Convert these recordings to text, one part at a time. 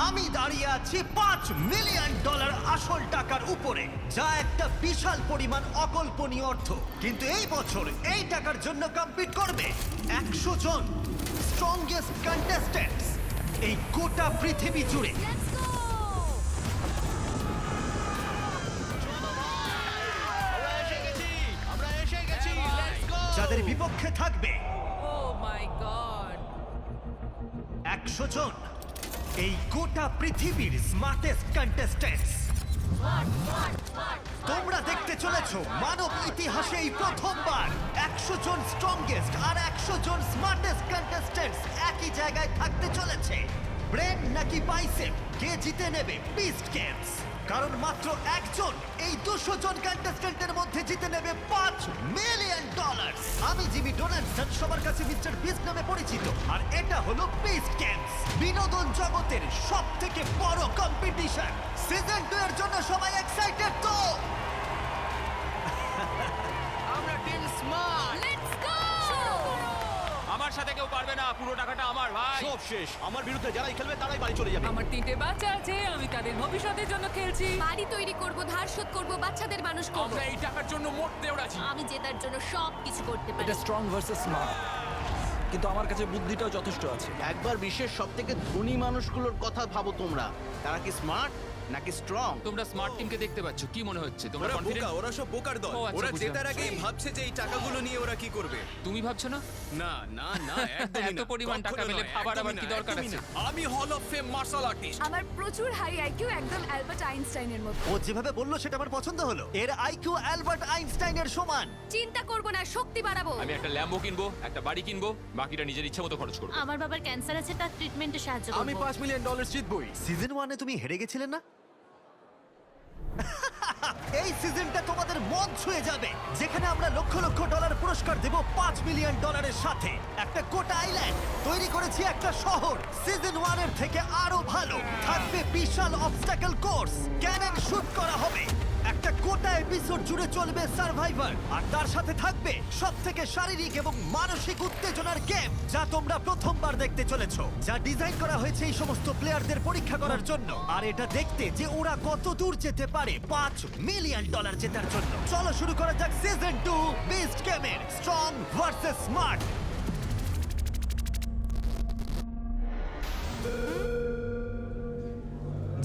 আমি দাঁড়িয়ে আছি $5 মিলিয়ন আসল টাকার উপরে, যা একটা বিশাল পরিমাণ অকল্পনীয় অর্থ। কিন্তু এই বছর এই টাকার জন্য কম্পিট করবে 100 জন স্ট্রংগেস্ট কন্টেস্ট্যান্টস এই গোটা পৃথিবী জুড়ে। যাদের বিপক্ষে থাকবে ও মাই গড 100 জন এই গোটা পৃথিবীর স্মার্টেস্ট কন্টেস্ট্যান্টস। তোমরা দেখতে চলেছো মানব ইতিহাসে এই প্রথমবার 100 জন স্ট্রংগেস্ট আর 100 জন স্মার্টেস্ট কন্টেস্ট্যান্টস একই জায়গায় থাকতে চলেছে। ব্রেন নাকি বাইসেপ, কে জিতে নেবে বিস্ট গেমস? কারণ মাত্র একজন এই 200 জন কন্টেস্ট্যান্টের মধ্যে জিতে নেবে $5 মিলিয়ন। আমি জিমি ডোনাল্ডসন, সবার কাছে মিস্টার বিস্ট নামে পরিচিত, আর এটা হলো বিস্ট গেমস, বিনোদন জগতের সব থেকে বড় কম্পিটিশন। সিজন 2 এর জন্য সবাই এক্সাইটেড তো? আমরা টিম স্মার্ট। লেটস গো আমার সাথে কেউ পারবে না, পুরো টাকাটা আমার ভাই। সব শেষ। আমার বিরুদ্ধে যারাই খেলবে তারাই বাড়ি চলে যাবে। আমার 3টে বাচ্চা আছে, আমি তাদের ভবিষ্যতের জন্য খেলছি। বাড়ি তৈরি করব, ধার শোধ করব, বাচ্চাদের মানুষ করব। আমরা এই টাকার জন্য মরতেও রাজি। আমি জেতার জন্য সব কিছু করতে পারি। এটা স্ট্রং ভার্সেস স্মার্ট, কিন্তু আমার কাছে বুদ্ধিটাও যথেষ্ট আছে। একবার বিশ্বের সব থেকে ধনী মানুষগুলোর কথা ভাবো তোমরা। তারা কি স্মার্ট নাকি স্ট্রং? তোমরা স্মার্ট টিমকে দেখতে পাচ্ছ, কি মনে হচ্ছে তোমরা ওরা কনফিডেন্ট? বোকা, ওরা সব বোকার দল। ও, আচ্ছা, ওরা বুঝলাম। জেতার আগেই ভাবছে যে এই টাকাগুলো নিয়ে ওরা কি করবে। তুমি ভাবছো না? না না না, একদমই এত না। পরিমাণ টাকা কখনো পেলে নয়, ভাবার আবার একদমই কি না, দরকার একদমই আছে? না। আমি hall of fame martial artist. আমার প্রচুর হাই আইকিউ, একদম অ্যালবার্ট আইনস্টাইনের মতো। ও যেভাবে বললো সেটা আমার পছন্দ হলো। এর আইকিউ অ্যালবার্ট আইনস্টাইনের সমান। চিন্তা করব না, শক্তি বাড়াবো। আমি একটা ল্যাম্বো কিনবো, একটা বাড়ি কিনবো, বাকিটা নিজের ইচ্ছা মতো খরচ করবো। আমার বাবার ক্যান্সার আছে, তার ট্রিটমেন্টে সাহায্য করব। আমি $5 মিলিয়ন জিতবই। সিজন 1-এ তুমি হেরে গেছিলে না? এই সিজনটা তোমাদের মন ছুঁয়ে যাবে, যেখানে আমরা লক্ষ লক্ষ ডলার পুরস্কার দেব $5 মিলিয়ন সাথে। একটা গোটা আইল্যান্ড তৈরি করেছি, একটা শহর সিজন 1-এর থেকে আরো ভালো। থাকবে বিশাল অবস্টাকল কোর্স, ক্যানন শুট করা হবে, একটা গোটা এপিসোড জুড়ে চলবে সার্ভাইভার, আর তার সাথে থাকবে সব থেকে শারীরিক এবং মানসিক উত্তেজনার গেম, যা তোমরা প্রথমবার দেখতে চলেছো, যা ডিজাইন করা হয়েছে এই সমস্ত প্লেয়ারদের পরীক্ষা করার জন্য, আর এটা দেখতে যে ওরা কত দূর যেতে পারে $5 মিলিয়ন জেতার জন্য। চলো শুরু করা যাক সিজন 2 বিস্ট গেমের স্ট্রং ভার্সেস স্মার্ট।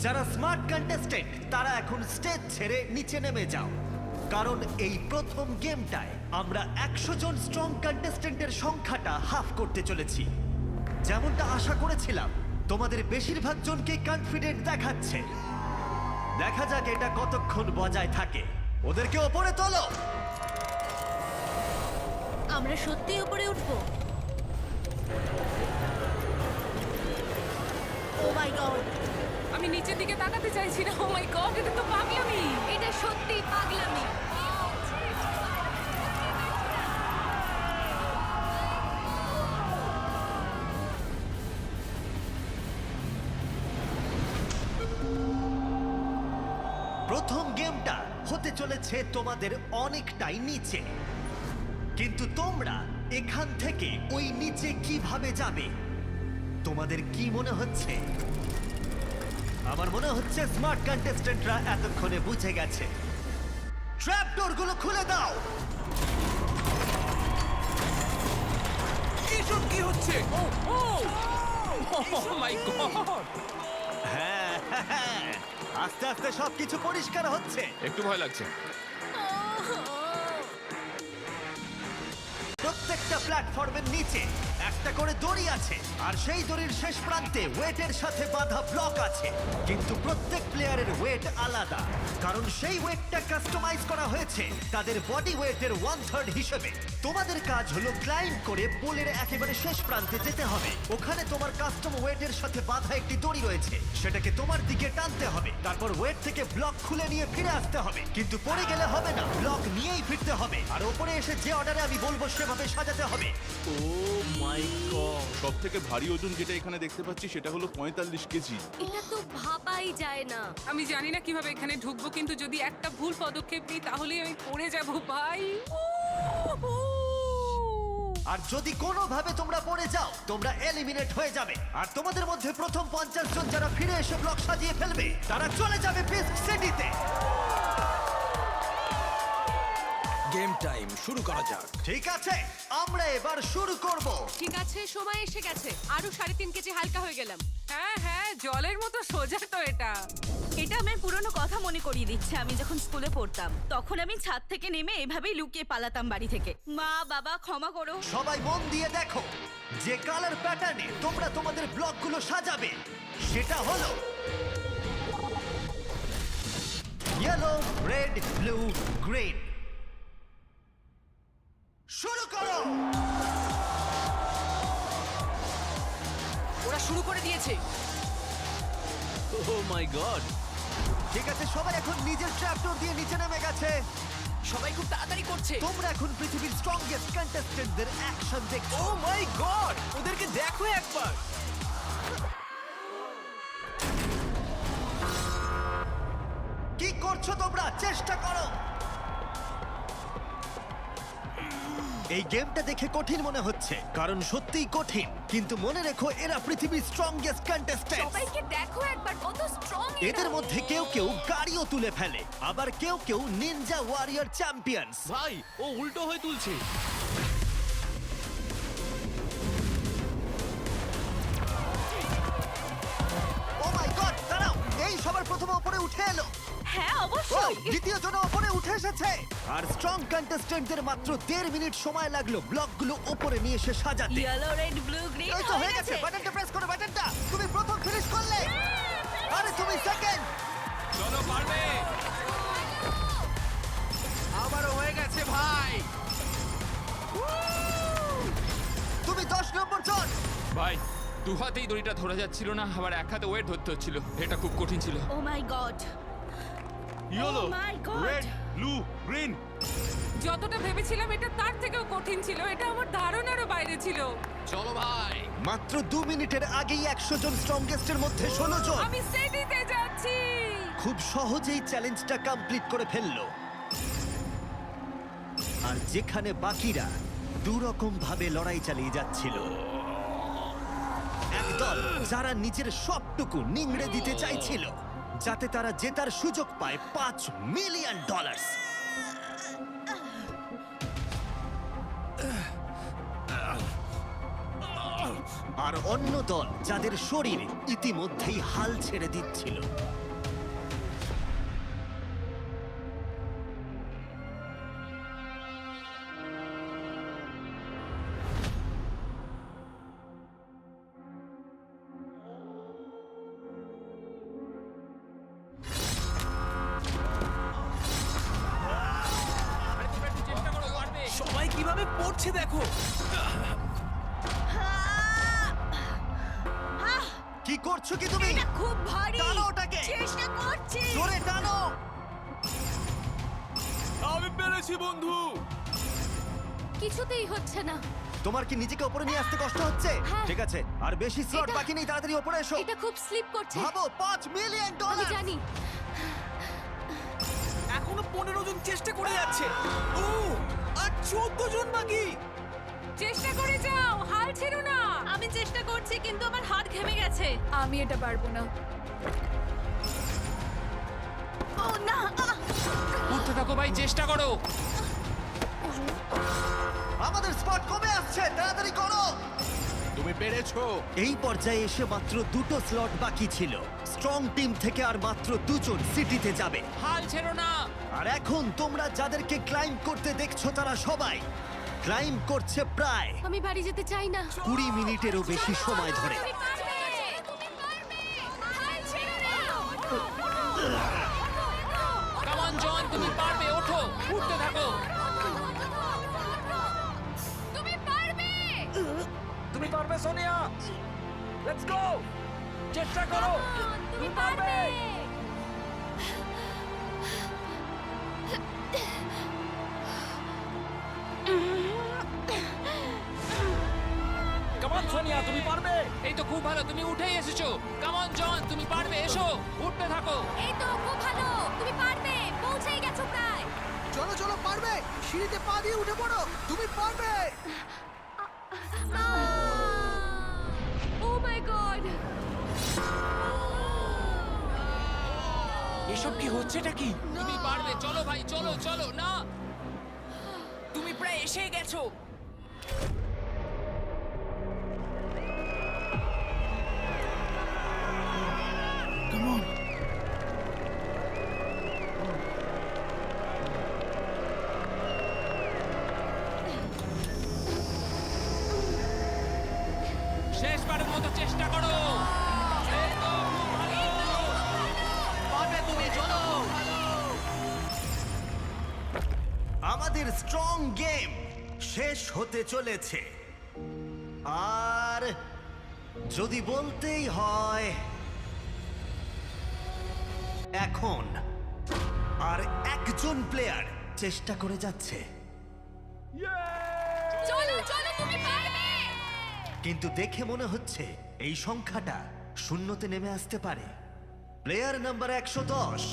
যারা স্মার্ট কন্টেস্টেন্ট তারা এখন স্টেজ ছেড়ে নিচে নেমে যাও, কারণ এই প্রথম গেমটায় আমরা 100 জন স্ট্রং কন্টেস্টেন্টের সংখ্যাটা হাফ করতে চলেছি। যেমনটা আশা করেছিলাম, তোমাদের বেশিরভাগ জনকে কনফিডেন্ট দেখাচ্ছে। দেখা যাক এটা কতক্ষণ বজায় থাকে। ওদেরকে ওপরে তোলো। আমরা সত্যিই উপরে উঠবো। ও মাই গড, আমি নিচের দিকে তাকাতে চাইছি না। ও মাই গড, এটা তো পাগলামি। এটা সত্যি পাগলামি। প্রথম গেমটা হতে চলেছে তোমাদের অনেকটাই নিচে, কিন্তু তোমরা এখান থেকে ওই নিচে কিভাবে যাবে? তোমাদের কি মনে হচ্ছে? আমার মনে হচ্ছে স্মার্ট কন্টেস্টেন্টরা এতক্ষণে বুঝে গেছে। ট্র্যাপ ডোরগুলো খুলে দাও। এসব কি হচ্ছে? ও মাই গড, হ্যাঁ, আস্তে আস্তে সবকিছু পরিষ্কার হচ্ছে। একটু ভয় লাগছে। প্রত্যেকটা প্ল্যাটফর্মের নিচে একটা করে দড়ি আছে, আর সেই দড়ির শেষ প্রান্তে ওয়েটের সাথে বাঁধা ব্লক আছে। কিন্তু প্রত্যেক প্লেয়ারের ওয়েট আলাদা, কারণ সেই ওয়েটটা কাস্টমাইজ করা হয়েছে তাদের বডি ওয়েটের 1/3 হিসেবে। তোমাদের কাজ হলো ক্লাইম্ব করে পোলের একেবারে শেষ প্রান্তে যেতে হবে। ওখানে তোমার কাস্টম ওয়েটের সাথে বাঁধা একটি দড়ি রয়েছে, সেটাকে তোমার দিকে টানতে হবে। তারপর ওয়েট থেকে ব্লক খুলে নিয়ে ফিরে আসতে হবে, কিন্তু পড়ে গেলে হবে না, ব্লক নিয়েই ফিরতে হবে। আর ওপরে এসে যে অর্ডারে আমি বলবো সেভাবে সাজাতে হবে। ও মাই গড! সব থেকে ভারী ওজন যেটা এখানে দেখতে পাচ্ছি সেটা হলো 45 কেজি। এটা তো ভাবাই যায় না। আমি জানি না কিভাবে এখানে ঢুকবো, কিন্তু যদি একটা ভুল পদক্ষেপ নিই তাহলেই আমি পড়ে যাব ভাই। আর যদি কোনোভাবে তোমরা পড়ে যাও তোমরা এলিমিনেট হয়ে যাবে। আর তোমাদের মধ্যে প্রথম 50 জন যারা ফিরে এসে ব্লক সাজিয়ে ফেলবে তারা চলে যাবে বিস্ট সিটিতে। গেম টাইম, শুরু করা যাক। ঠিক আছে, আমরা এবার শুরু করব। ঠিক আছে, সময় এসে গেছে। আরো 3.5 কেজি হালকা হয়ে গেলাম। হ্যাঁ হ্যাঁ, জলের মতো সোজা তো এটা। এটা আমার পুরনো কথা মনে করিয়ে দিচ্ছে। আমি যখন স্কুলে পড়তাম তখন আমি ছাদ থেকে নেমে এভাবেই লুকিয়ে পালাতাম বাড়ি থেকে। মা বাবা ক্ষমা করো। সবাই মন দিয়ে দেখো, যে কালার প্যাটার্নে তোমরা তোমাদের ব্লকগুলো সাজাবে সেটা হলো ইয়েলো, রেড, ব্লু, গ্রিন। শুরু করো। ওরা শুরু করে দিয়েছে। ও মাই গড! ঠিক আছে, সবাই এখন নিজের ট্র্যাপডোর দিয়ে নিচে নেমে গেছে। সবাই খুব তাড়াতাড়ি করছে। তোমরা এখন পৃথিবীর স্ট্রংগেস্ট কন্টেস্টেন্টদের অ্যাকশন দেখছো। ও মাই গড, ওদেরকে দেখো একবার। কি করছো তোমরা? চেষ্টা করো। এই গেমটা দেখে কঠিন মনে হচ্ছে, কারণ সত্যিই কঠিন, কিন্তু মনে রেখো এরা পৃথিবীর স্ট্রংগেস্ট কন্টেস্টেন্ট। সবাইকে দেখো একবার, কত স্ট্রং এদের মধ্যে কেউ কেউ গাড়িও তুলে ফেলে, আবার কেউ কেউ নিনজা ওয়ারিয়র চ্যাম্পিয়ন্স। ভাই, ও উল্টো হয়ে তুলছে। ও মাই গড, দাঁড়াও, এই সবার প্রথমে উপরে উঠে এলো। হ্যাঁ ও, অবশ্যই। দ্বিতীয় জন উপরে উঠে এসেছে। আর স্ট্রং কন্টেস্টেন্টদের মাত্র 1.5 মিনিট সময় লাগলো ব্লকগুলো উপরে নিয়ে এসে সাজাতে। ইয়েলো, রেড, ব্লু, গ্রিন এই তো হয়ে গেছে, বাটনটা প্রেস করো, বাটনটা। তুমি প্রথম ফিনিশ করলে, আরে তুমি সেকেন্ড। চলো, পারবে। আমারও হয়ে গেছে ভাই। তুমি 10 নম্বর জন। ভাই, দু হাতেই দড়িটা ধরা যাচ্ছিল না, আবার এক হাতে ওয়েট ধরতে হচ্ছিল। এটা খুব কঠিন ছিল। Oh my God. Yellow, Oh my God! Red, blue, green. যতটা ভেবেছিলাম এটা তার থেকেও কঠিন ছিল। এটা আমার ধারণারও বাইরে ছিল। চলো ভাই। মাত্র 2 মিনিটের আগেই 100 জন স্ট্রংগেস্টের মধ্যে 16 জন আমি সিটিতে যাচ্ছি। খুব সহজেই চ্যালেঞ্জটা কমপ্লিট করে ফেললো। আর যেখানে বাকিরা দুরকম ভাবে লড়াই চালিয়ে যাচ্ছিল, একদল যারা নিজের সবটুকু নিংড়ে দিতে চাইছিল যাতে তারা জেতার সুযোগ পায় $5 মিলিয়ন। আর অন্য দল যাদের শরীর ইতিমধ্যেই হাল ছেড়ে দিচ্ছিল। আরে তোমরা একটু চেষ্টা করো, পারবে। সবাই কিভাবে পড়ছে দেখো। কি করছো কি তুমি? এটা খুব ভারী। টানো ওটাকে। চেষ্টা করছি। জোরে টানো। আমি পেরেছি বন্ধু। কিছুতেই হচ্ছে না। তোমার কি নিজেকে উপরে নিয়ে আসতে কষ্ট হচ্ছে? হ্যাঁ। ঠিক আছে, আর বেশি স্লট এটা- বাকি নেই, তাড়াতাড়ি উপরে এসো। এটা খুব স্লিপ করছে। ভাবো, $5 মিলিয়ন। আমি জানি। এখনো 15 জন চেষ্টা করে যাচ্ছে। ও, আর 14 জন বাকি। চেষ্টা করে যাও, হাল ছেড়ো না। আমি চেষ্টা করছি কিন্তু আমার হাত ঘেমে গেছে। আমি এটা পারবো না। ও না। উঠতে থাকো ভাই, চেষ্টা করো। আমাদের স্পট কমে আসছে, তাড়াতাড়ি করো। তুমি পেরেছো। এই পর্যায়ে এসে মাত্র 2টো স্লট বাকি ছিল। স্ট্রং টিম থেকে আর মাত্র 2 জন সিটিতে যাবে। হাল ছেড়ো না। আর এখন তোমরা যাদেরকে ক্লাইম্ব করতে দেখছো তারা সবাই ক্লাইম্ব করছে প্রায় আমি বাড়ি যেতে চাই না। 20 মিনিটেরও বেশি সময় ধরে। তুমি পারবে। তুমি পারবে। হাল ছেড়ো না। কাম অন জন, তুমি পারবে, ওঠো, উঠতে থাকো। তুমি পারবে। তুমি পারবে সোনিয়া। লেটস গো, চেষ্টা করো। তুমি পারবে। কাম অন সোনিয়া, তুমি পারবে। এই তো খুব ভালো, তুমি উঠেই এসেছো। কাম অন জন, তুমি পারবে, এসো, উঠতে থাকো। এই তো খুব ভালো। তুমি পারবে। পৌঁছেই গেছো প্রায়। চলো চলো, পারবে। সিঁড়িতে পা দিয়ে উঠে পড়ো। তুমি পারবে। ও মাই গড! এসব কি হচ্ছেটা কি? তুমি পারবে, চলো ভাই, চলো চলো। না, তুমি প্রায় এসে গেছো। শেষবারের মতো চেষ্টা করো। পারবে তুমি, চলো। আমাদের স্ট্রং গেম শেষ হতে চলেছে, আর যদি বলতেই হয় এখন আর একজন প্লেয়ার চেষ্টা করে যাচ্ছে, চলো চলো তুমি পারবে। কিন্তু দেখে মনে হচ্ছে এই সংখ্যাটা শূন্যতে নেমে আসতে পারে। প্লেয়ার নাম্বার 110,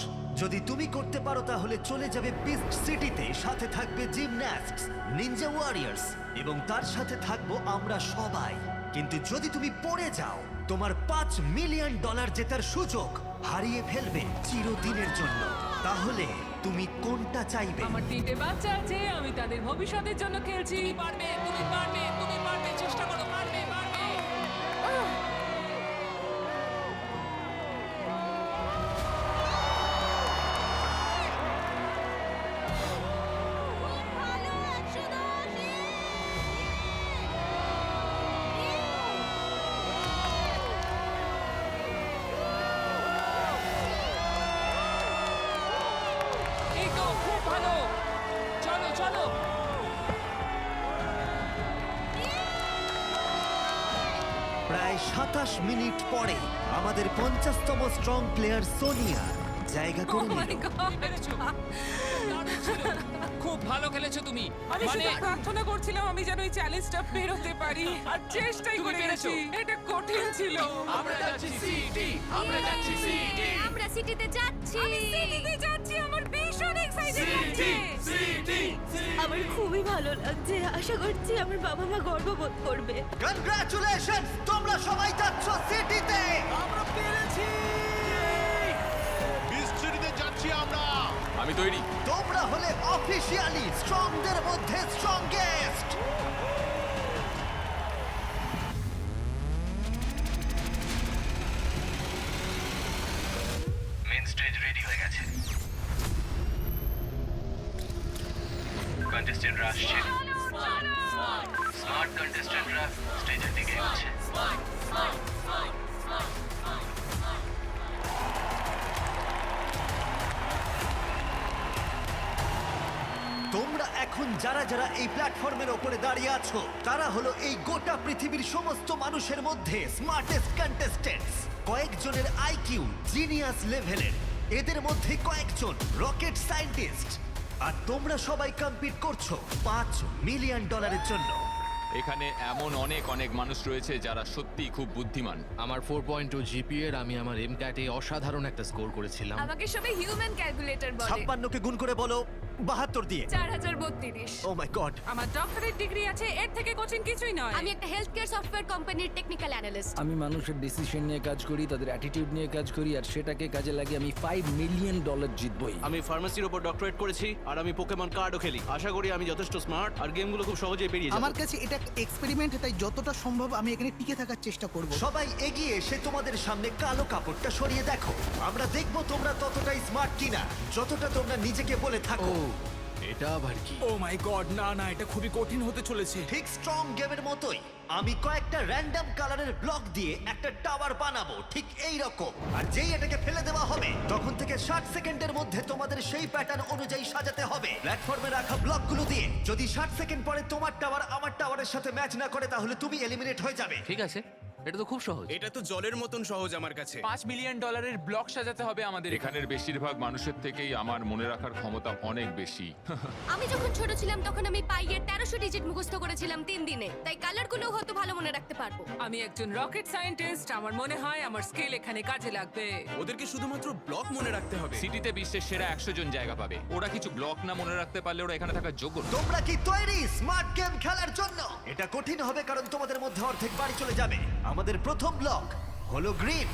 যদি তুমি করতে পারো তাহলে চলে যাবে বিস্ট সিটিতে, সাথে থাকবে জিমন্যাস্টস, নিনজা ওয়ারিয়ার্স এবং তার সাথে থাকবো আমরা সবাই। কিন্তু যদি তুমি পড়ে যাও, তোমার $5 মিলিয়ন জেতার সুযোগ হারিয়ে ফেলবে চিরদিনের জন্য। তাহলে তুমি কোনটা চাইবে? আমার 3টে বাচ্চা আছে, আমি তাদের ভবিষ্যতের জন্য খেলছি। পারবে, তুমি পারবে, তুমি পারবে, চেষ্টা করো, পারবে, পারবে। ভালো 110। এই তো খুব ভালো। চলো চলো। প্রায় 27 মিনিট পরে আমাদের 50তম স্ট্রং প্লেয়ার সোনিয়া জায়গা ও করে মাই নিল। গড! পেরেছো। দারুণ ছিল। খুব ভালো খেলেছো তুমি। আমি মানে শুধু প্রার্থনা করছিলাম আমি যেন এই চ্যালেঞ্জটা পেরোতে পারি, আর চেষ্টাই তুমি করে পেরেছো। গেছি। এটা কঠিন ছিল। আমরা যাচ্ছি সিটি, আমরা যাচ্ছি সিটি, আমরা সিটিতে যাচ্ছি। আমি সিটিতে যাচ্ছি, আমার ভীষণ এক্সাইটেড সিটি, লাগছে। সিটি। আমার খুবই ভালো লাগছে, আশা করছি আমার বাবা মা গর্ববোধ করবে। কনগ্রাচুলেশন, তোমরা সবাই যাচ্ছ সিটিতে। আমরা পেরেছি। বিস্তৃতিতে যাচ্ছি আমরা। আমি তৈরি। তোমরা হলে অফিশিয়ালি স্ট্রংদের মধ্যে স্ট্রংগেস্ট। মেন স্টেজ রেডি হয়ে গেছে। কন্টেস্টেন্টরা আসছে। স্মার্ট কন্টেস্টেন্টরা স্টেজের দিকে এগোচ্ছে। তোমরা এখন যারা যারা এই প্ল্যাটফর্মের ওপরে দাঁড়িয়ে আছো, তারা হলো এই গোটা পৃথিবীর সমস্ত মানুষের মধ্যে স্মার্টেস্ট কন্টেস্টেন্টস। কয়েকজনের আইকিউ জিনিয়াস লেভেলের, এদের মধ্যে কয়েকজন রকেট সায়েন্টিস্ট, আর তোমরা সবাই কম্পিট করছো $5 মিলিয়ন জন্য। এখানে এমন অনেক অনেক মানুষ রয়েছে যারা সত্যি খুব বুদ্ধিমান। আমার 4.2 জিপিএ এর আমি আমার এমক্যাটে অসাধারণ একটা স্কোর করেছিলাম। আমাকে সবাই হিউম্যান ক্যালকুলেটর বলে। 56কে গুণ করে বলো 72 দিয়ে। 4032। ও মাই গড। আমার ডক্টরেট ডিগ্রি আছে, এর থেকে কঠিন কিছুই নয়। আমি একটা হেলথ কেয়ার সফটওয়্যার কোম্পানির টেকনিক্যাল অ্যানালিস্ট। আমি মানুষের ডিসিশন নিয়ে কাজ করি, তাদের অ্যাটিটিউড নিয়ে কাজ করি, আর সেটাকে কাজে লাগিয়ে আমি $5 মিলিয়ন জিতবই। আমি ফার্মেসির উপর ডক্টরেট করেছি, আর আমি পোকেমন কার্ডও খেলি। আশা করি আমি যথেষ্ট স্মার্ট, আর গেমগুলো খুব সহজেই পেরিয়ে যাবো। আমার কাছে এটা এক্সপেরিমেন্ট, তাই যতটা সম্ভব আমি এখানে টিকে থাকার চেষ্টা করব। সবাই এগিয়ে এসে তোমাদের সামনে কালো কাপড়টা সরিয়ে দেখো। আমরা দেখব তোমরা ততটাই স্মার্ট কিনা যতটা তোমরা নিজেকে বলে থাকো। এটা আবার কি? ও মাই গড, না না, এটা খুবই কঠিন হতে চলেছে। ঠিক স্ট্রং গেমের মতোই আমি কয়েকটা র্যান্ডম কালারের ব্লক দিয়ে একটা টাওয়ার বানাবো ঠিক এই রকম, আর যেই এটাকে ফেলে দেওয়া হবে তখন থেকে 60 সেকেন্ডের মধ্যে তোমাদের সেই প্যাটার্ন অনুযায়ী সাজাতে হবে প্ল্যাটফর্মে রাখা ব্লকগুলো দিয়ে। যদি 60 সেকেন্ড পরে তোমার টাওয়ার আমার টাওয়ারের সাথে ম্যাচ না করে তাহলে তুমি এলিমিনেট হয়ে যাবে। ঠিক আছে, এটা তো খুব সহজ। এটা তো জলের মতন সহজ আমার কাছে। $5 মিলিয়ন ব্লক সাজাতে হবে আমাদের এখানের বেশিরভাগ মানুষের থেকেই আমার মনে রাখার ক্ষমতা অনেক বেশি। আমি যখন ছোট ছিলাম তখন আমি পাইয়ের 1300 ডিজিট মুখস্থ করেছিলাম 3 দিনে, তাই কালারগুলো হয়তো ভালো মনে রাখতে পারবো। আমি একজন রকেট সায়েন্টিস্ট, আমার মনে হয় আমার স্কিল এখানে কাজে লাগবে। ওদেরকে শুধুমাত্র ব্লক মনে রাখতে হবে। সিটিতে বিশ্বের সেরা 100 জন জায়গা পাবে। ওরা কিছু ব্লক না মনে রাখতে পারলে ওরা এখানে থাকার যোগ্য না। তোমরা কি তৈরি স্মার্ট গেম খেলার জন্য? এটা কঠিন হবে কারণ তোমাদের মধ্যে অর্ধেক বাড়ি চলে যাবে। আমাদের প্রথম ব্লক হলো green,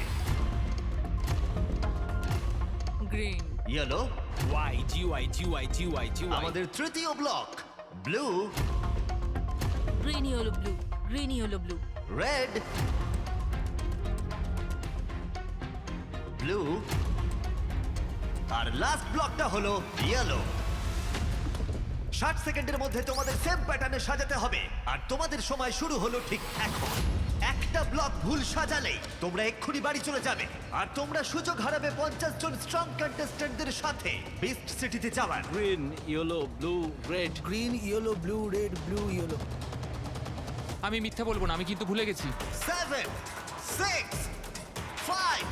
green, yellow. Y G Y G Y G Y G Y. আমাদের তৃতীয় block blue, green yellow blue, green yellow blue. Red, blue, আর লাস্ট ব্লকটা হলো ইয়েলো। 60 সেকেন্ডের মধ্যে তোমাদের সেম প্যাটার্নে সাজাতে হবে আর তোমাদের সময় শুরু হলো ঠিক এখন। একটা ব্লক ভুল সাজালেই তোমরা এক্ষুনি বাড়ি চলে যাবে আর তোমরা সুযোগ হারাবে 50 জন স্ট্রং কন্টেস্ট্যান্টদের সাথে বিস্ট সিটিতে যাওয়ার। Green yellow blue red. Green yellow blue red blue yellow. আমি মিথ্যা বলবো না, আমি কিন্তু ভুলে গেছি। 7, 6, 5,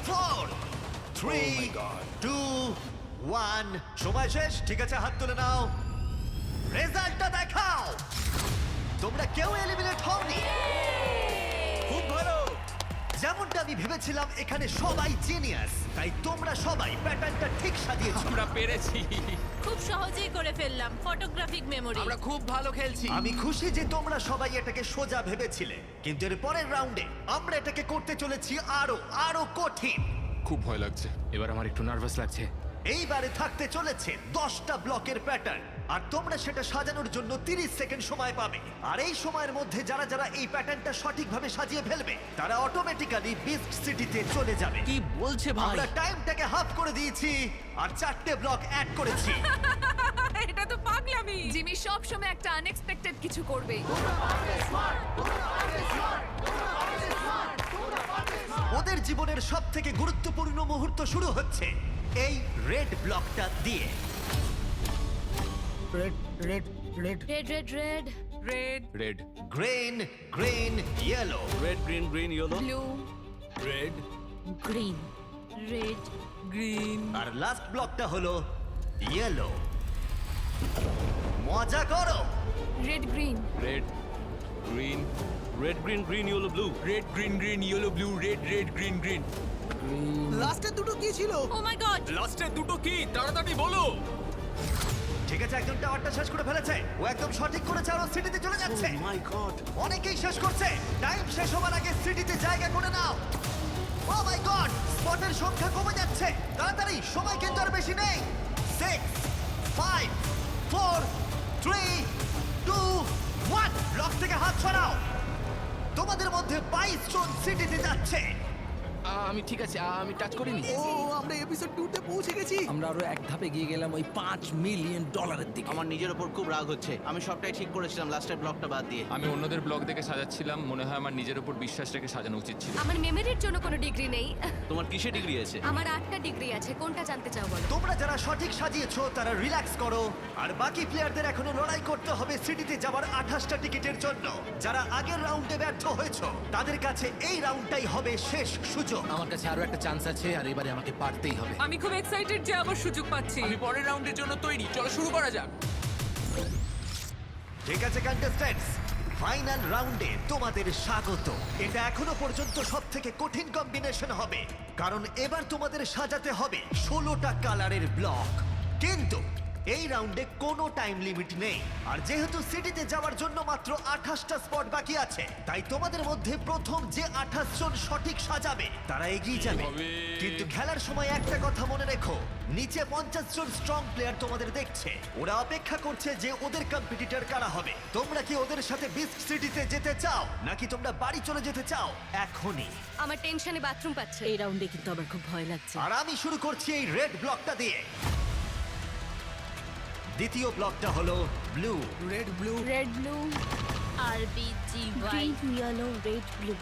4, 3, 2, 1। সময় শেষ। ঠিক আছে, হাত তুলে নাও, রেজাল্টটা দেখাও। তোমরা কেউ এলিমিনেট হওনি। খুব ভালো। যেমনটা আমি ভেবেছিলাম, এখানে সবাই জিনিয়াস, তাই তোমরা সবাই প্যাটার্নটা ঠিক সাজিয়েছো। আমরা পেরেছি। খুব সহজেই করে ফেললাম। Photographic memory. আমরা খুব ভালো খেলছি। আমি খুশি যে তোমরা সবাই এটাকে সোজা ভেবেছিলে, কিন্তু এর পরের রাউন্ডে আমরা এটাকে করতে চলেছি আরো কঠিন। খুব ভয় লাগছে, এবার আমার একটু নার্ভাস লাগছে। এইবারে থাকতে চলেছে 10টা ব্লকের প্যাটার্ন আর তোমরা সেটা সাজানোর জন্য 30 সেকেন্ড সময় পাবে। আর এই সময়ের মধ্যে যারা যারা এই প্যাটার্নটা সঠিকভাবে সাজিয়ে ফেলবে তারা অটোমেটিক্যালি বিস্ট সিটিতে চলে যাবে। কি বলছে ভাই? আমরা টাইমটাকে হাফ করে দিয়েছি আর 4টে ব্লক অ্যাড করেছি। এটা তো পাগলামি। জিমি সব সময় একটা আনএক্সপেক্টেড কিছু করবে। ওদের জীবনের সব থেকে গুরুত্বপূর্ণ মুহূর্ত শুরু হচ্ছে এই রেড ব্লকটা দিয়ে। Red red red red red red red, red, green, green, yellow, red green green yellow blue, red, green red green, আর লাস্ট ব্লকটা হলো ইয়েলো। মজা করো। Red green red, green, red green green yellow blue. Red, green, green, yellow, blue, red, red, green, green. লাস্টের দুটো কি ছিল? Oh my God. লাস্টের দুটো কি? তাড়াতাড়ি বলো। ঠিক আছে, একজন টাওয়ারটা শেষ করে ফেলেছে। ও একদম সঠিক করেছে আর ও সিটিতে চলে যাচ্ছে। মাই গড। অনেকেই শেষ করছে। টাইম শেষ হবার আগে সিটিতে জায়গা করে নাও। ও মাই গড, স্পটের সংখ্যা কমে যাচ্ছে। তাড়াতাড়ি, সময় কিন্তু আর বেশি নেই। 6, 5, 4, 3, 2, 1। ব্লক থেকে হাত সরাও। তোমাদের মধ্যে 22 জন সিটিতে যাচ্ছে। আমি ঠিক আছে, আমি টাচ করিনি। ও আমরা এপিসোড 2 তে পৌঁছে গেছি। আমরা আরো এক ধাপে গিয়ে গেলাম ওই $5 মিলিয়ন দিকে। আমার নিজের ওপর খুব রাগ হচ্ছে। আমি সবটাই ঠিক করেছিলাম লাস্টের ব্লকটা বাদ দিয়ে। আমি অন্যদের ব্লগ দেখে সাজাচ্ছিলাম, মনে হয় আমার নিজের উপর বিশ্বাস রেখে সাজানো উচিত ছিল। আমার মেমোরির জন্য কোনো ডিগ্রি নেই। তোমার কিসে ডিগ্রি আছে? আমার 8টা ডিগ্রি আছে, কোনটা জানতে চাও বলো? তোমরা যারা সঠিক সাজিয়েছো তারা রিল্যাক্স করো আর বাকি প্লেয়ারদের এখনো লড়াই করতে হবে সিটিতে যাওয়ার 28টা টিকিটের জন্য। যারা আগের রাউন্ডে ব্যর্থ হয়েছো তাদের কাছে এই রাউন্ডটাই হবে শেষ সুযোগ। আমার কাছে আরো একটা চান্স আছে আর এবারে আমাকে পারতেই হবে। আমি খুব এক্সাইটেড যে আবার সুযোগ পাচ্ছি। আমি পরের রাউন্ডের জন্য তৈরি, চলো শুরু করা যাক। ঠিক আছে কন্টেস্ট্যান্টস, ফাইনাল রাউন্ডে তোমাদের স্বাগত। এটা এখনো পর্যন্ত সবথেকে কঠিন কম্বিনেশন হবে কারণ এবার তোমাদের সাজাতে হবে 16টা কালারের ব্লক। কিন্তু এই রাউন্ডে কোনো টাইম লিমিট নেই আর যেহেতু সিটিতে যাওয়ার জন্য মাত্র 28টা স্পট বাকি আছে, তাই তোমাদের মধ্যে প্রথম যে 28 জন সঠিক সাজাবে তারা এগিয়ে যাবে। হবে? কিন্তু খেলার সময় একটা কথা মনে রেখো, নিচে 50 জন স্ট্রং প্লেয়ার তোমাদের দেখছে। ওরা অপেক্ষা করছে যে ওদের কম্পিটিটর কারা হবে। তোমরা কি ওদের সাথে বিস্ট সিটিতে যেতে চাও নাকি তোমরা বাড়ি চলে যেতে চাও এখনই? আমার টেনশনে বাথরুম পাচ্ছে। এই রাউন্ডে কিন্তু আমার খুব ভয় লাগছে। আর আমি শুরু করছি এই রেড ব্লকটা দিয়ে। দ্বিতীয় ব্লকটা হলো blue. Red blue red blue RBGY yellow red blue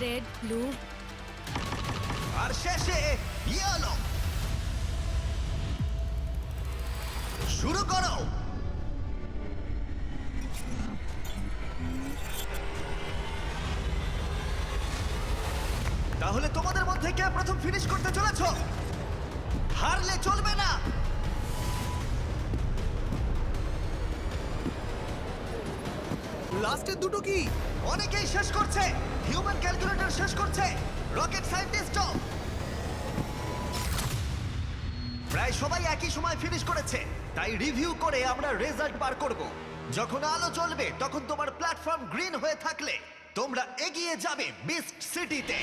red blue আর শেষে ইয়েলো। শুরু করো। তাহলে তোমাদের মধ্যে কে প্রথম ফিনিশ করতে চলেছো? হারলে চলবে না। লাস্টের দুটো কি? অনেকেই শেষ করছে। হিউম্যান ক্যালকুলেটর শেষ করছে। রকেট সায়েন্টিস্টও। প্রায় সবাই একই সময় ফিনিশ করেছে, তাই রিভিউ করে আমরা রেজাল্ট বার করব। যখন আলো জ্বলবে তখন তোমার প্ল্যাটফর্ম গ্রিন হয়ে থাকলে তোমরা এগিয়ে যাবে বিস্ট সিটিতে।